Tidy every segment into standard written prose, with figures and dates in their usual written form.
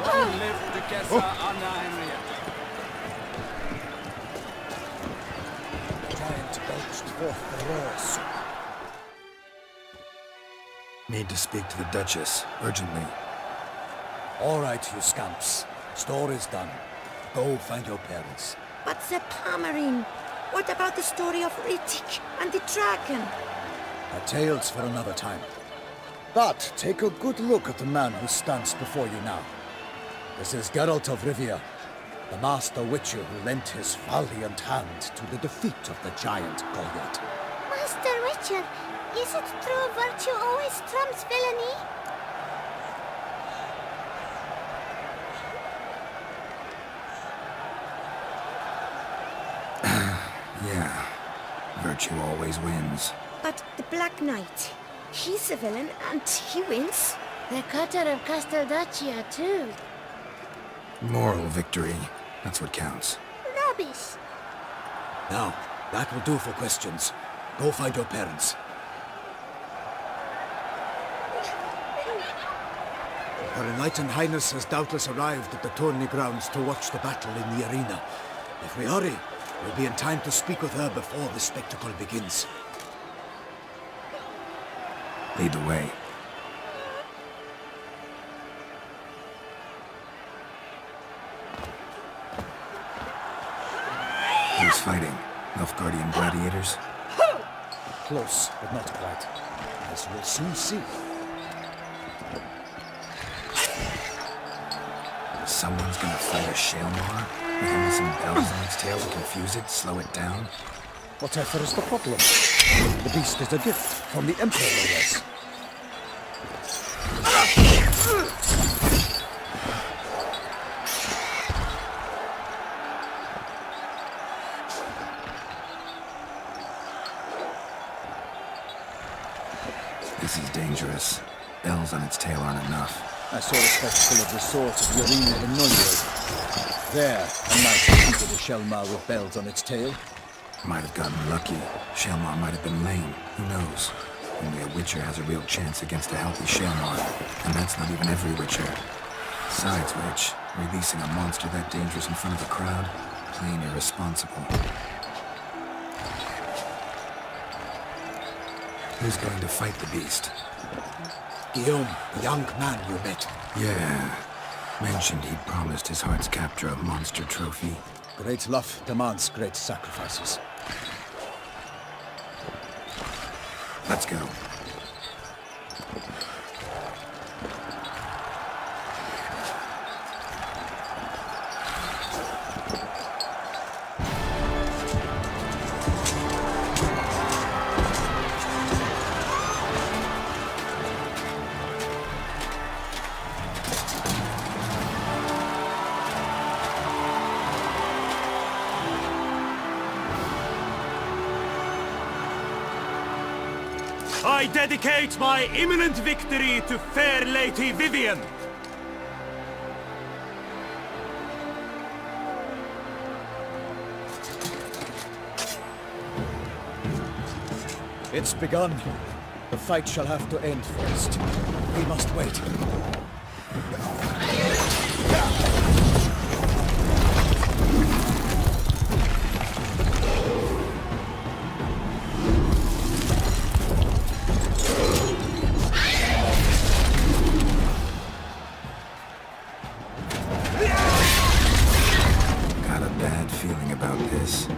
Long live Duchessa Anna Henrietta. Giant belched forth the raw soup. Need to speak to the Duchess, urgently. All right, you scamps. Store is done. Go find your parents. But the Pomerine, what about the story of Rittik and the dragon? Our tales for another time. But take a good look at the man who stands before you now. This is Geralt of Rivia, the master witcher who lent his valiant hand to the defeat of the giant Goliath. Master Richard, is it true virtue always trumps villainy? Yeah, virtue always wins. But the Black Knight, he's a villain and he wins. The cutter of Castelduccia, too. Moral victory, that's what counts. Rubbish. Now, that will do for questions. Go find your parents. Her Enlightened Highness has doubtless arrived at the tourney grounds to watch the battle in the arena. If we hurry, we'll be in time to speak with her before the spectacle begins. Lead the way. Who's fighting? Nilfgaardian gladiators? Close, but not quite. As we'll soon see. Someone's gonna fight a Shalmar? With only some bells on its tail to confuse it, slow it down? Whatever is the problem? The beast is a gift from the Emperor, no less. This is dangerous. Bells on its tail aren't enough. I saw a spectacle of the sort at the arena in Nuremberg. There, a knight defeated a Shalmar with bells on its tail. Might have gotten lucky. Shalmar might have been lame. Who knows? Only a witcher has a real chance against a healthy Shalmar. And that's not even every witcher. Besides which, releasing a monster that dangerous in front of a crowd? Plain irresponsible. Who's going to fight the beast? Guillaume, the young man you met. Yeah. Mentioned he'd promised his heart's captor a monster trophy. Great love demands great sacrifices. Let's go. I dedicate my imminent victory to fair Lady Vivian. It's begun. The fight shall have to end first. We must wait. Got a bad feeling about this.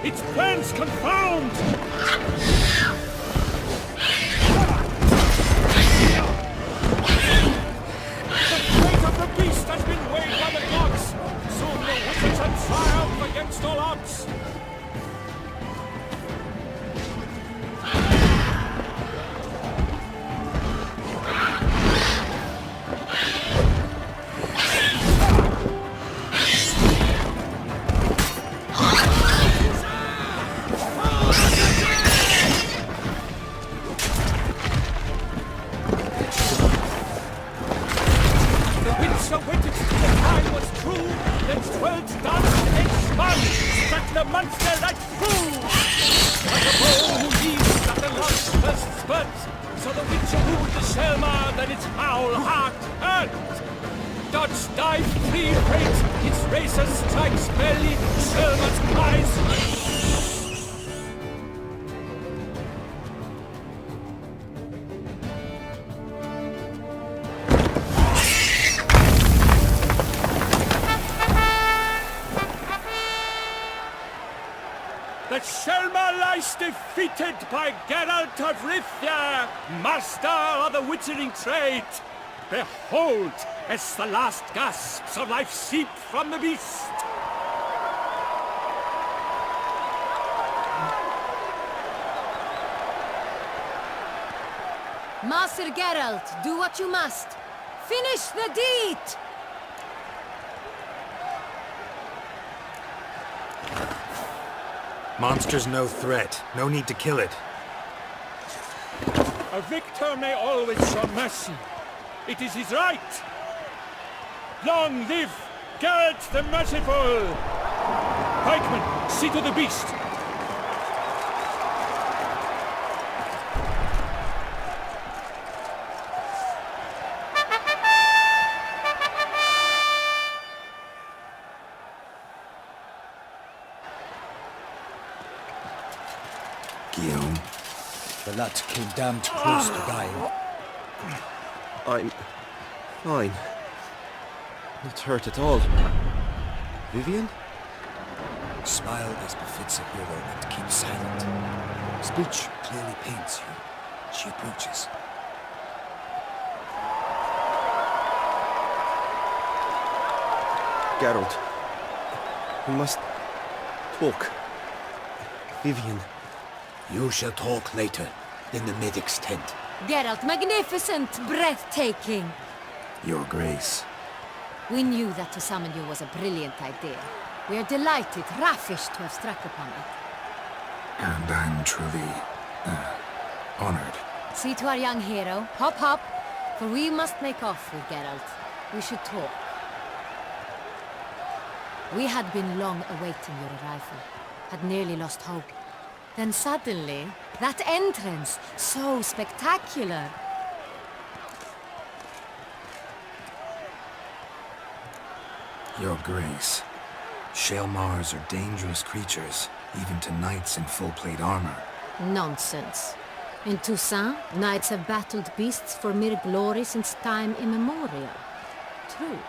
Its plans confound! The fate of the beast has been weighed by the gods! Soon the witches shall triumph against all odds! So the witch ruled the Selma, then its foul heart turned. Dodge, dive, flee, rage, its razor strikes belly, Selma's eyes. The Selma lies defeated by Geralt of Rivia, master of the witchering trade. Behold, as the last gasps of life seep from the beast. Master Geralt, do what you must. Finish the deed! Monster's no threat. No need to kill it. A victor may always show mercy. It is his right. Long live Geralt the Merciful! Pikeman, see to the beast. The lad came damned close to dying. I'm fine. Not hurt at all. Vivian? Smile as befits a hero and keep silent. Speech clearly paints you. She approaches. Geralt. We must talk. Vivian. You shall talk later, in the medic's tent. Geralt, magnificent, breathtaking. Your Grace. We knew that to summon you was a brilliant idea. We are delighted, ravished to have struck upon it. And I'm truly, honored. See to our young hero. Hop, hop. For we must make off with Geralt. We should talk. We had been long awaiting your arrival. Had nearly lost hope. Then suddenly, that entrance, so spectacular. Your Grace. Shaelmars are dangerous creatures, even to knights in full plate armor. Nonsense. In Toussaint, knights have battled beasts for mere glory since time immemorial. True.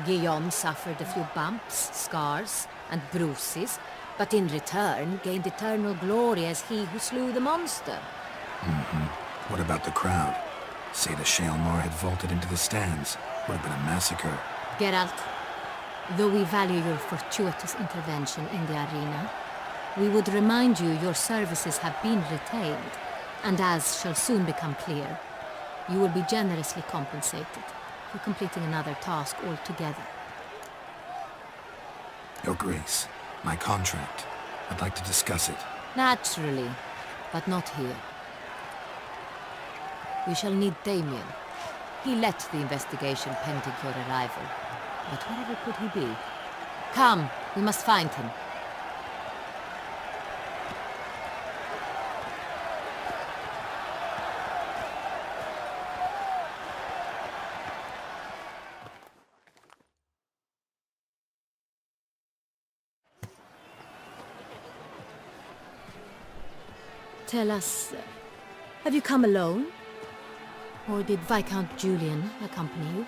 Guillaume suffered a few bumps, scars, and bruises, but in return gained eternal glory as he who slew the monster. What about the crowd? Say the Shaelmar had vaulted into the stands. Would have been a massacre. Geralt, though we value your fortuitous intervention in the arena, we would remind you your services have been retained, and as shall soon become clear, you will be generously compensated for completing another task altogether. Your Grace, my contract. I'd like to discuss it. Naturally, but not here. We shall need Damien. He led the investigation pending your arrival. But wherever could he be? Come, we must find him. Tell us, have you come alone? Or did Viscount Julian accompany you?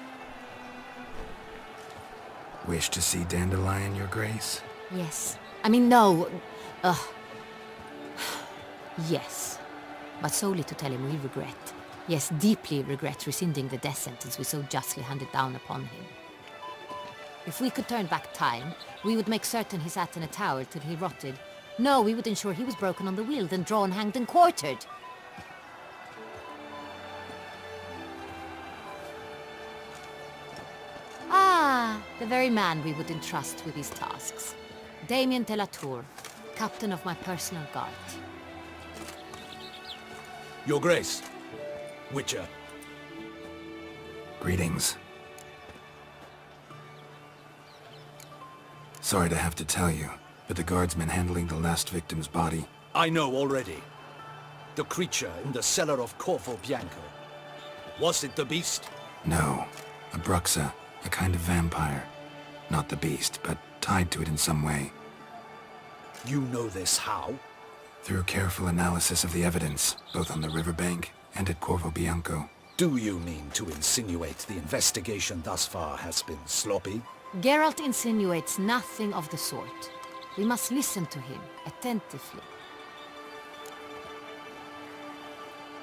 Wish to see Dandelion, Your Grace? Yes. I mean, no. Yes, but solely to tell him we regret, yes, deeply regret rescinding the death sentence we so justly handed down upon him. If we could turn back time, we would make certain he sat in a tower till he rotted. No, we would ensure he was broken on the wheel, then drawn, hanged, and quartered. Ah, the very man we would entrust with these tasks. Damien de la Tour, captain of my personal guard. Your Grace, Witcher. Greetings. Sorry to have to tell you, but the guardsman handling the last victim's body... I know already. The creature in the cellar of Corvo Bianco. Was it the beast? No, a bruxa, a kind of vampire. Not the beast, but tied to it in some way. You know this how? Through careful analysis of the evidence, both on the riverbank and at Corvo Bianco. Do you mean to insinuate the investigation thus far has been sloppy? Geralt insinuates nothing of the sort. We must listen to him attentively.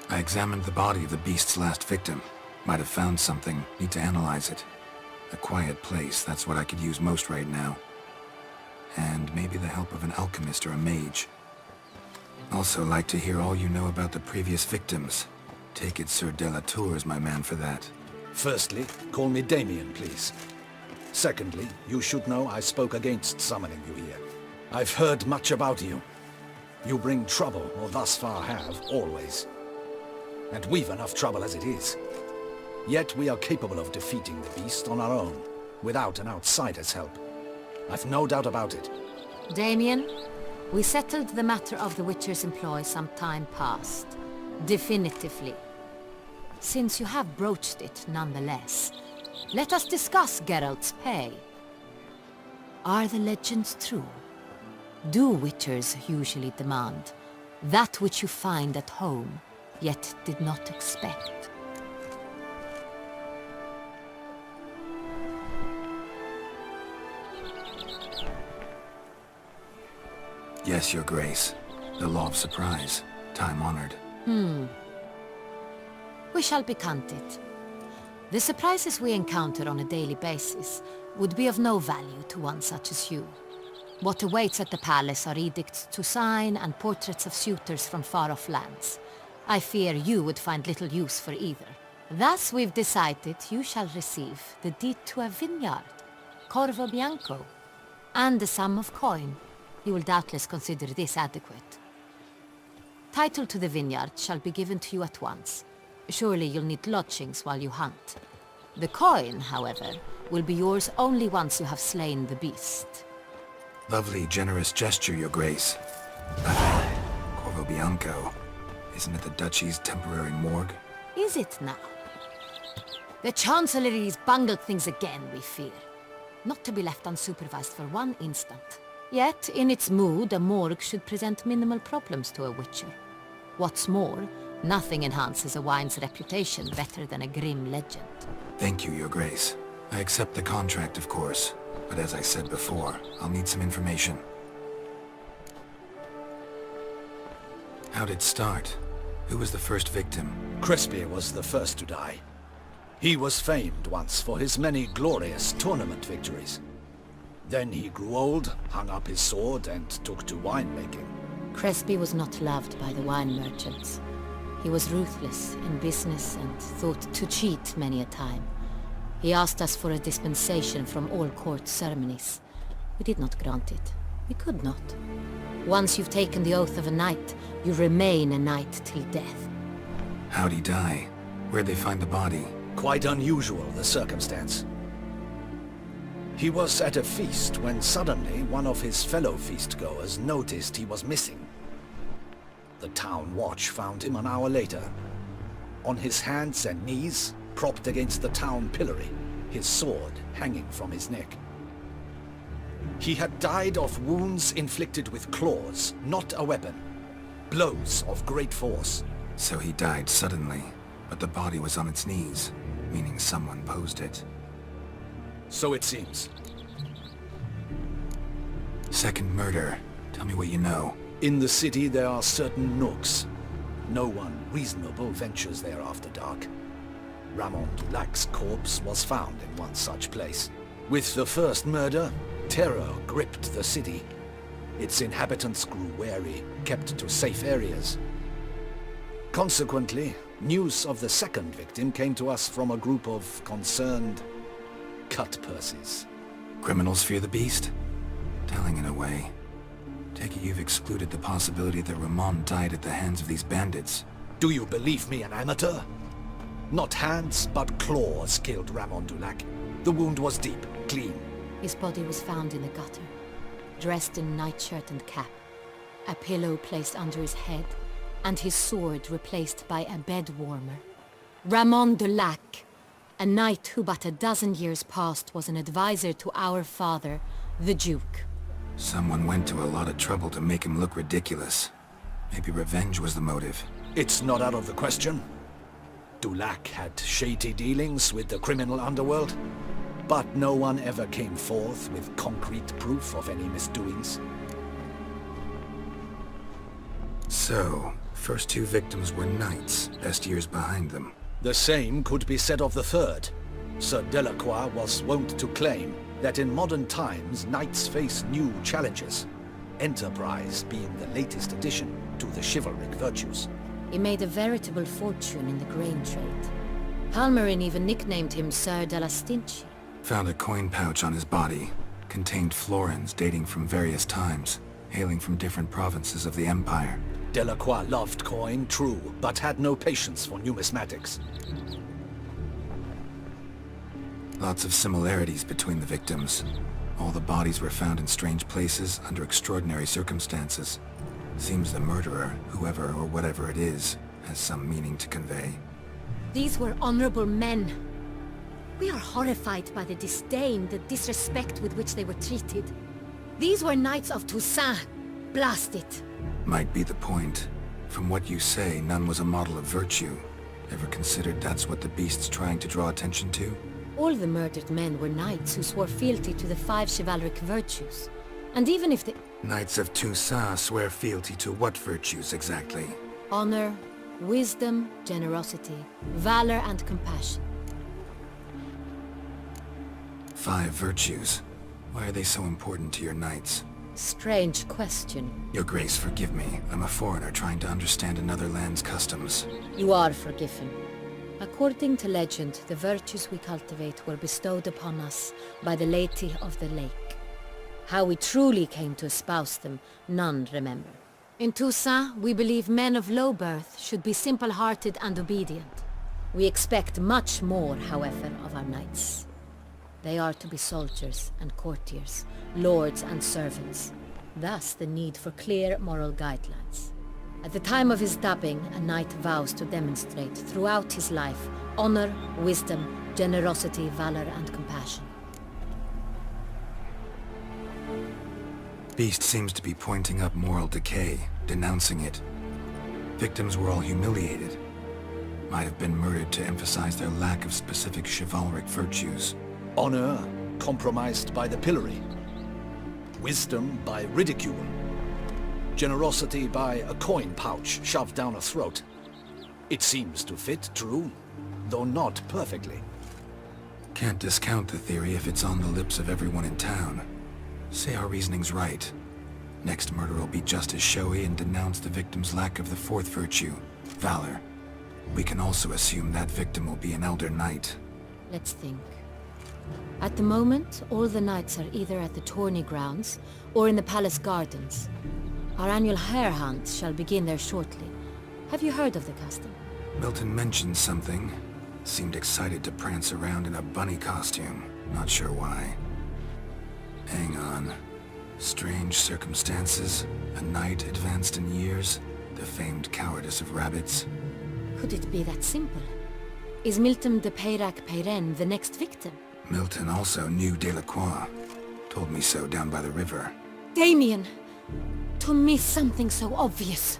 I examined the body of the beast's last victim. Might have found something, need to analyze it. A quiet place, that's what I could use most right now. And maybe the help of an alchemist or a mage. Also like to hear all you know about the previous victims. Take it Sir de la Tour is my man for that. Firstly, call me Damien, please. Secondly, you should know I spoke against summoning you here. I've heard much about you. You bring trouble, or thus far have, always. And we've enough trouble as it is. Yet we are capable of defeating the beast on our own, without an outsider's help. I've no doubt about it. Damien, we settled the matter of the Witcher's employ some time past. Definitively. Since you have broached it nonetheless, let us discuss Geralt's pay. Are the legends true? Do Witchers usually demand that which you find at home, yet did not expect? Yes, Your Grace. The law of surprise. Time-honored. We shall be candid. The surprises we encounter on a daily basis would be of no value to one such as you. What awaits at the palace are edicts to sign and portraits of suitors from far-off lands. I fear you would find little use for either. Thus we've decided you shall receive the deed to a vineyard, Corvo Bianco, and the sum of coin. You will doubtless consider this adequate. Title to the vineyard shall be given to you at once. Surely you'll need lodgings while you hunt. The coin, however, will be yours only once you have slain the beast. Lovely, generous gesture, Your Grace. Corvo Bianco. Isn't it the Duchy's temporary morgue? Is it now? The Chancellery's bungled things again, we fear. Not to be left unsupervised for one instant. Yet, in its mood, a morgue should present minimal problems to a Witcher. What's more, nothing enhances a wine's reputation better than a grim legend. Thank you, Your Grace. I accept the contract, of course. But as I said before, I'll need some information. How'd it start? Who was the first victim? Crespy was the first to die. He was famed once for his many glorious tournament victories. Then he grew old, hung up his sword, and took to winemaking. Crespy was not loved by the wine merchants. He was ruthless in business and thought to cheat many a time. He asked us for a dispensation from all court ceremonies. We did not grant it. We could not. Once you've taken the oath of a knight, you remain a knight till death. How'd he die? Where'd they find the body? Quite unusual, the circumstance. He was at a feast when suddenly one of his fellow feastgoers noticed he was missing. The town watch found him an hour later. On his hands and knees, propped against the town pillory, his sword hanging from his neck. He had died of wounds inflicted with claws, not a weapon. Blows of great force. So he died suddenly, but the body was on its knees, meaning someone posed it. So it seems. Second murder. Tell me what you know. In the city there are certain nooks. No one reasonable ventures there after dark. Ramon Dulac's corpse was found in one such place. With the first murder, terror gripped the city. Its inhabitants grew wary, kept to safe areas. Consequently, news of the second victim came to us from a group of concerned cut-purses. Criminals fear the beast? Telling in a way. Take it you've excluded the possibility that Ramon died at the hands of these bandits. Do you believe me an amateur? Not hands, but claws killed Ramon Dulac. The wound was deep, clean. His body was found in a gutter, dressed in nightshirt and cap, a pillow placed under his head, and his sword replaced by a bed warmer. Ramon Dulac, a knight who but a dozen years past was an advisor to our father, the Duke. Someone went to a lot of trouble to make him look ridiculous. Maybe revenge was the motive. It's not out of the question. Dulac had shady dealings with the criminal underworld, but no one ever came forth with concrete proof of any misdoings. So, first two victims were knights, best years behind them. The same could be said of the third. Sir Delacroix was wont to claim that in modern times knights face new challenges, enterprise being the latest addition to the chivalric virtues. He made a veritable fortune in the grain trade. Palmerin even nicknamed him Sir de la Stinchi. Found a coin pouch on his body. Contained florins dating from various times, hailing from different provinces of the Empire. Delacroix loved coin, true, but had no patience for numismatics. Lots of similarities between the victims. All the bodies were found in strange places under extraordinary circumstances. Seems the murderer, whoever or whatever it is, has some meaning to convey. These were honorable men. We are horrified by the disdain, the disrespect with which they were treated. These were knights of Toussaint. Blast it. Might be the point. From what you say, none was a model of virtue. Ever considered that's what the beast's trying to draw attention to? All the murdered men were knights who swore fealty to the 5 chivalric virtues. And even if the Knights of Toussaint swear fealty to what virtues exactly? honor, wisdom, generosity, valor, and compassion. 5 virtues. Why are they so important to your knights? Strange question. Your Grace, forgive me. I'm a foreigner trying to understand another land's customs. You are forgiven. According to legend, the virtues we cultivate were bestowed upon us by the Lady of the Lake. How we truly came to espouse them, none remember. In Toussaint, we believe men of low birth should be simple-hearted and obedient. We expect much more, however, of our knights. They are to be soldiers and courtiers, lords and servants. Thus the need for clear moral guidelines. At the time of his dubbing, a knight vows to demonstrate throughout his life honor, wisdom, generosity, valor, and compassion. Beast seems to be pointing up moral decay, denouncing it. Victims were all humiliated. Might have been murdered to emphasize their lack of specific chivalric virtues. Honor compromised by the pillory. Wisdom by ridicule. Generosity by a coin pouch shoved down a throat. It seems to fit, true, though not perfectly. Can't discount the theory if it's on the lips of everyone in town. Say our reasoning's right. Next murder will be just as showy and denounce the victim's lack of the 4th virtue, valor. We can also assume that victim will be an elder knight. Let's think. At the moment, all the knights are either at the tourney grounds or in the palace gardens. Our annual hare hunt shall begin there shortly. Have you heard of the custom? Milton mentioned something. Seemed excited to prance around in a bunny costume. Not sure why. Hang on. Strange circumstances. A knight advanced in years. The famed cowardice of rabbits. Could it be that simple? Is Milton de Peyrac-Peyren the next victim? Milton also knew Delacroix. Told me so down by the river. Damien! To miss something so obvious.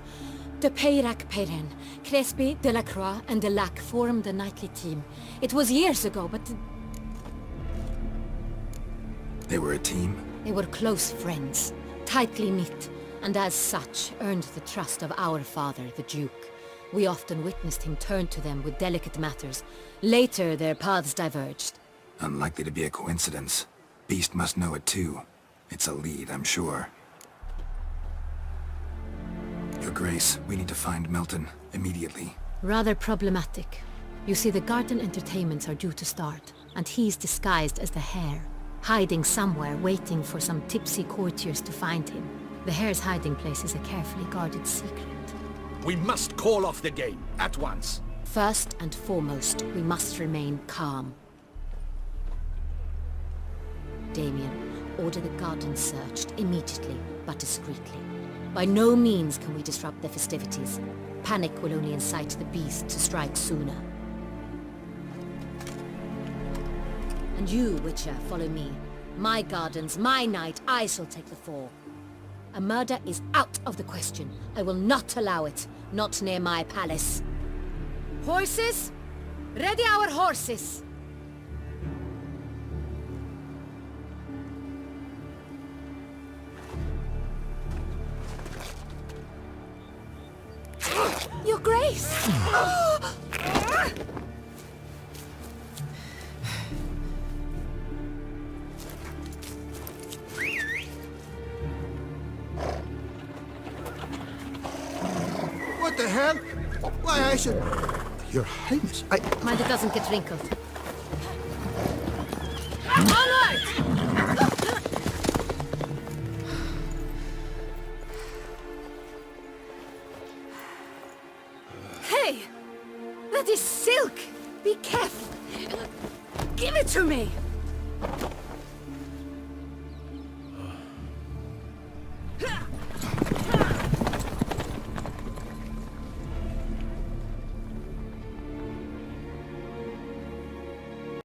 De Peyrac-Peyren, Crespi, Delacroix, and Delac formed a knightly team. It was years ago, but They were a team? they were close friends, tightly knit. and as such earned the trust of our father, the Duke. We often witnessed him turn to them with delicate matters. Later, their paths diverged. Unlikely to be a coincidence. Beast must know it too. It's a lead, I'm sure. Your Grace, we need to find Milton, immediately. Rather problematic. You see, the garden entertainments are due to start, and he's disguised as the hare, hiding somewhere, waiting for some tipsy courtiers to find him. The hare's hiding place is a carefully guarded secret. We must call off the game, at once. First and foremost, we must remain calm. Damien, order the garden searched immediately, but discreetly. By no means can we disrupt the festivities. Panic will only incite the beast to strike sooner. And you, Witcher, follow me. My gardens, my night, I shall take the fall. A murder is out of the question. I will not allow it. Not near my palace. Horses? Ready our horses! Your Grace! What the hell? Why, I should... Your Highness, I... Mind it doesn't get wrinkled. Onward! Hey! That is silk! Be careful! Give it to me!